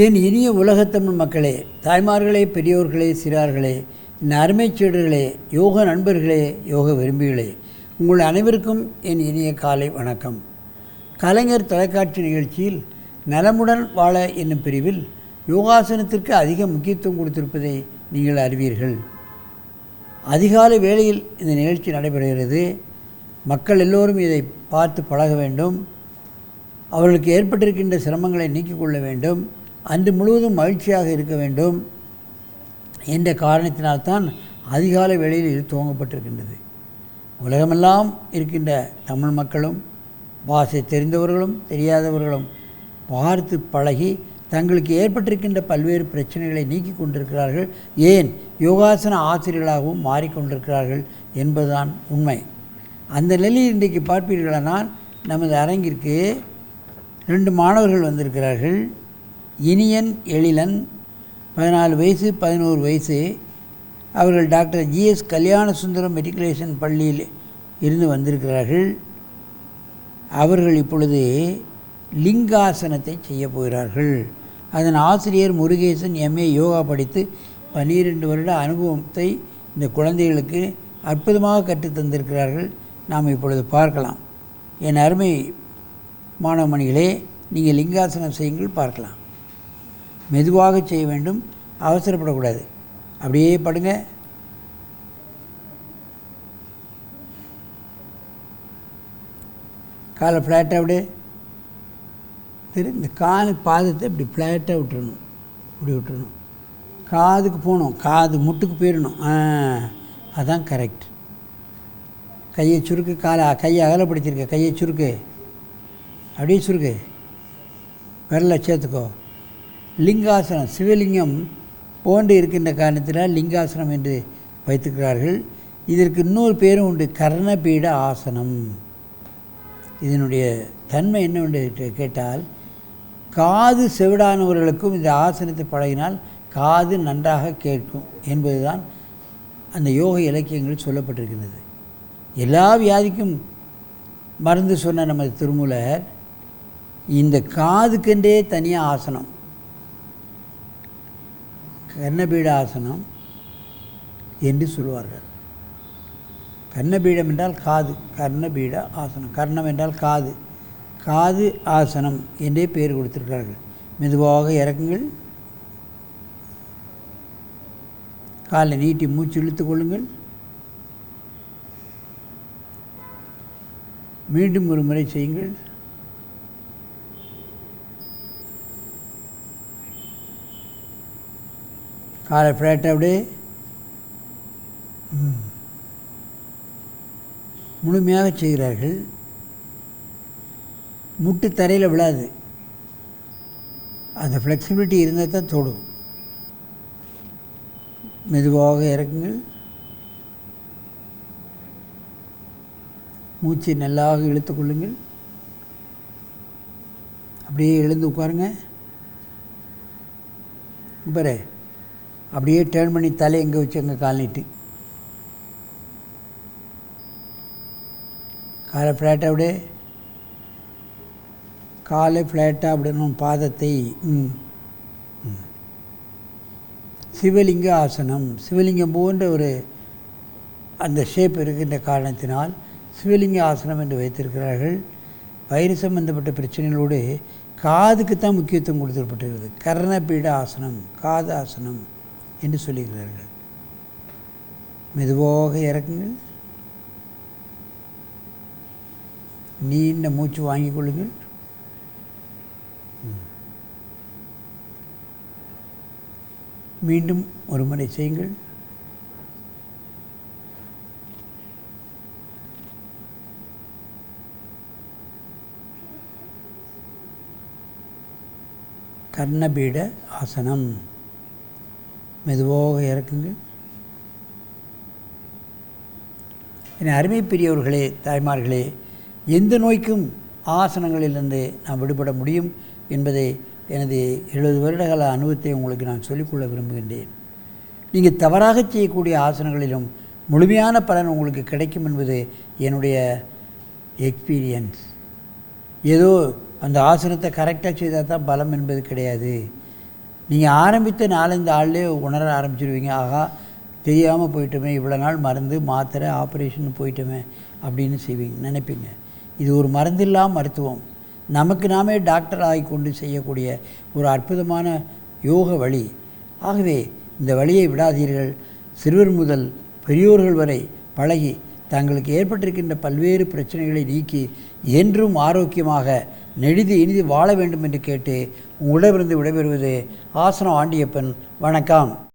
என் இனிய உலகத்தமிழ் மக்களே, தாய்மார்களே, பெரியோர்களே, சிறார்களே, என் அருமைச் சீடர்களே, யோக நண்பர்களே, யோக விரும்பிகளே, உங்கள் அனைவருக்கும் என் இனிய காலை வணக்கம். கலைஞர் தொலைக்காட்சி நிகழ்ச்சியில் நலமுடன் வாழ என்னும் பிரிவில் யோகாசனத்திற்கு அதிக முக்கியத்துவம் கொடுத்திருப்பதை நீங்கள் அறிவீர்கள். அதிகாலை வேளையில் இந்த நிகழ்ச்சி நடைபெறுகிறது. மக்கள் எல்லோரும் இதை பார்த்து பழக வேண்டும். அவர்களுக்கு ஏற்பட்டிருக்கின்ற சிரமங்களை நீக்கிக் கொள்ள வேண்டும். அன்று முழுவதும் மகிழ்ச்சியாக இருக்க வேண்டும் என்ற காரணத்தினால்தான் அதிகாலை வேளையில் இது துவங்கப்பட்டிருக்கின்றது. உலகமெல்லாம் இருக்கின்ற தமிழ் மக்களும் பாஷை தெரிந்தவர்களும் தெரியாதவர்களும் பார்த்து பழகி தங்களுக்கு ஏற்பட்டிருக்கின்ற பல்வேறு பிரச்சனைகளை நீக்கி கொண்டிருக்கிறார்கள். ஏன் யோகாசன ஆசிரியர்களாகவும் மாறிக்கொண்டிருக்கிறார்கள் என்பதுதான் உண்மை. அந்த நிலையில் இன்றைக்கு பார்ப்பீர்களானால் நமது அரங்கிற்கு 2 மாணவர்கள் வந்திருக்கிறார்கள். இனியன், எழிலன், 14 வயசு 11 வயசு. அவர்கள் டாக்டர் ஜிஎஸ் கல்யாணசுந்தரம் மெட்ரிகுலேஷன் பள்ளியில் இருந்து வந்திருக்கிறார்கள். அவர்கள் இப்பொழுது லிங்காசனத்தை செய்ய போகிறார்கள். அதன் ஆசிரியர் முருகேசன் எம்ஏ யோகா படித்து 12 வருட அனுபவத்தை இந்த குழந்தைகளுக்கு அற்புதமாக கற்றுத்தந்திருக்கிறார்கள். நாம் இப்பொழுது பார்க்கலாம். என் அருமை மாணவமணிகளே, நீங்கள் லிங்காசனம் செய்யுங்கள், பார்க்கலாம். மெதுவாக செய்ய வேண்டும், அவசரப்படக்கூடாது. அப்படியே படுங்க. காலை ஃப்ளாட்டாக விடு. இந்த கால் பாதத்தை இப்படி ஃப்ளாட்டாக விட்டுறணும். இப்படி விட்டுறணும். காதுக்கு போகணும், காது முட்டுக்கு போயிடணும். அதுதான் கரெக்ட். கையை சுருக்கு, கையை அகலப்படுத்தியிருக்க, கையை சுருக்கு, அப்படியே சுருக்கு, விரலை சேர்த்துக்கோ. லிங்காசனம், சிவலிங்கம் போன்று இருக்கின்ற காரணத்தினால் லிங்காசனம் என்று வைத்திருக்கிறார்கள். இதற்கு இன்னொரு பேரும் உண்டு, கர்ணபீட ஆசனம். இதனுடைய தன்மை என்னவென்று கேட்டால், காது செவிடானவர்களுக்கும் இந்த ஆசனத்தை பழகினால் காது நன்றாக கேட்கும் என்பதுதான் அந்த யோக இலக்கியங்கள் சொல்லப்பட்டிருக்கிறது. எல்லா வியாதிக்கும் மருந்து சொன்ன நமது திருமூலர் இந்த காதுக்கென்றே தனியாக ஆசனம், கர்ணபீட ஆசனம் என்று சொல்வார்கள். கர்ணபீடம் என்றால் காது, கர்ணபீட ஆசனம். கர்ணம் என்றால் காது, காது ஆசனம் என்றே பெயர் கொடுத்திருக்கிறார்கள். மெதுவாக இறக்குங்கள். காலை நீட்டி மூச்சு இழுத்து கொள்ளுங்கள். மீண்டும் ஒரு முறை செய்யுங்கள். காலை ஃப்ளாட்டாக விடு. முழுமையாக செய்கிறார்கள். முட்டு தரையில் விழாது. அந்த ஃப்ளெக்சிபிலிட்டி இருந்தால் தான் தொடும். மெதுவாக இறக்குங்கள். மூச்சை நல்லாக இழுத்து கொள்ளுங்கள். அப்படியே எழுந்து உட்காருங்க. பாரு, அப்படியே டேர்ன் பண்ணி தலை எங்கே வச்சு அங்கே கால் நீட்டு. காலை ஃப்ளாட்டாக விடு. காலை ஃப்ளாட்டாக விடணும். பாதத்தை சிவலிங்க ஆசனம். சிவலிங்கம் போன்ற ஒரு அந்த ஷேப் இருக்கின்ற காரணத்தினால் சிவலிங்க ஆசனம் என்று வைத்திருக்கிறார்கள். வயிறு சம்பந்தப்பட்ட பிரச்சனைகளோடு காதுக்கு தான் முக்கியத்துவம் கொடுக்கப்பட்டிருக்கிறது. கர்ணபீட ஆசனம், காது ஆசனம் என்று சொல்லுகிறார்கள். மெதுவாக இறக்குங்கள். நீண்ட மூச்சு வாங்கிக் கொள்ளுங்கள். மீண்டும் ஒரு முறை செய்யுங்கள். கர்ணபீட ஆசனம். மெதுவாக இறக்குங்கள். என் அருமை பெரியவர்களே, தாய்மார்களே, எந்த நோய்க்கும் ஆசனங்களிலிருந்து நாம் விடுபட முடியும் என்பதை எனது 70 வருடகால அனுபவத்தை உங்களுக்கு நான் சொல்லிக்கொள்ள விரும்புகின்றேன். நீங்கள் தவறாக செய்யக்கூடிய ஆசனங்களிலும் முழுமையான பலன் உங்களுக்கு கிடைக்கும் என்பது என்னுடைய எக்ஸ்பீரியன்ஸ். ஏதோ அந்த ஆசனத்தை கரெக்டாக செய்தால் தான் பலம் என்பது கிடையாது. நீங்கள் ஆரம்பித்த 4-5 ஆள்லேயே உணர ஆரம்பிச்சிடுவீங்க. ஆகா, தெரியாமல் போயிட்டோமே, இவ்வளோ நாள் மருந்து மாத்திரை ஆப்ரேஷன் போயிட்டோமே அப்படின்னு நினைப்பீங்க. இது ஒரு மருந்தில்லா மருத்துவம். நமக்கு நாமே டாக்டர் ஆகிக்கொண்டு செய்யக்கூடிய ஒரு அற்புதமான யோக வழி. ஆகவே இந்த வழியை விடாதீர்கள். சிறுவர் முதல் பெரியோர்கள் வரை பழகி தங்களுக்கு ஏற்பட்டிருக்கின்ற பல்வேறு பிரச்சனைகளை நீக்கி என்றும் ஆரோக்கியமாக நெடிது இனிது வாழ வேண்டும் என்று கேட்டு உங்களிடமிருந்து விடைபெறுவது ஆசனம் ஆண்டியப்பன். வணக்கம்.